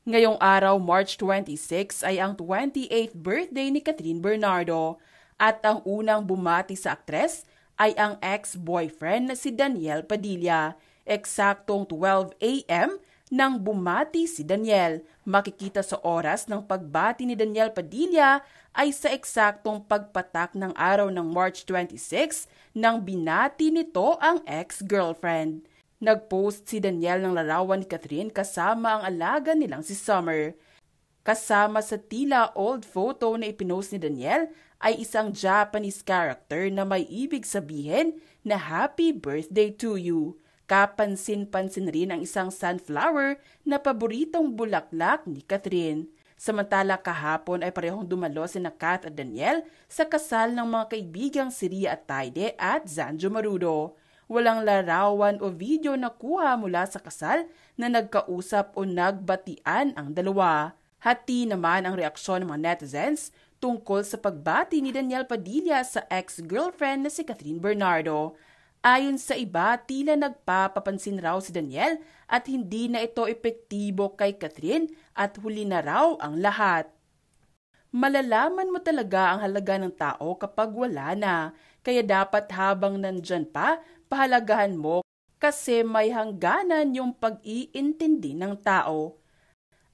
Ngayong araw, March 26, ay ang 28th birthday ni Catherine Bernardo at ang unang bumati sa aktres ay ang ex-boyfriend na si Daniel Padilla. Eksaktong 12 a.m. nang bumati si Daniel. Makikita sa oras ng pagbati ni Daniel Padilla ay sa eksaktong pagpatak ng araw ng March 26 nang binati nito ang ex-girlfriend. Nag-post si Daniel ng larawan ni Catherine kasama ang alaga nilang si Summer. Kasama sa tila old photo na ipinost ni Daniel ay isang Japanese character na may ibig sabihin na Happy Birthday to you. Kapansin-pansin rin ang isang sunflower na paboritong bulaklak ni Catherine. Samantala kahapon ay parehong dumalo sina Kat at Daniel sa kasal ng mga kaibigang si Ria at Taide at Zanjo Marudo. Walang larawan o video na kuha mula sa kasal na nagkausap o nagbatian ang dalawa. Hati naman ang reaksyon ng mga netizens tungkol sa pagbati ni Daniel Padilla sa ex-girlfriend na si Catherine Bernardo. Ayon sa iba, tila nagpapapansin raw si Daniel at hindi na ito epektibo kay Catherine at huli na raw ang lahat. Malalaman mo talaga ang halaga ng tao kapag wala na, kaya dapat habang nandyan pa, pahalagahan mo kasi may hangganan yung pag-iintindi ng tao.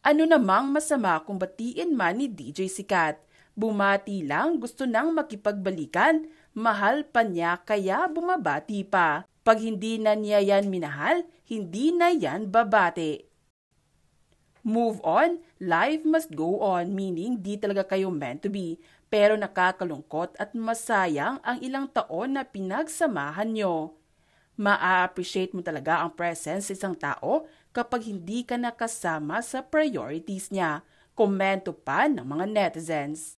Ano namang masama kung batiin man ni DJ Sikat? Bumati lang, gusto nang makipagbalikan, mahal pa niya kaya bumabati pa. Pag hindi na niya yan minahal, hindi na yan babati. Move on, life must go on, meaning di talaga kayo meant to be. Pero nakakalungkot at masayang ang ilang taon na pinagsamahan nyo. Ma-appreciate mo talaga ang presence sa isang tao kapag hindi ka nakasama sa priorities niya. Komento pa ng mga netizens.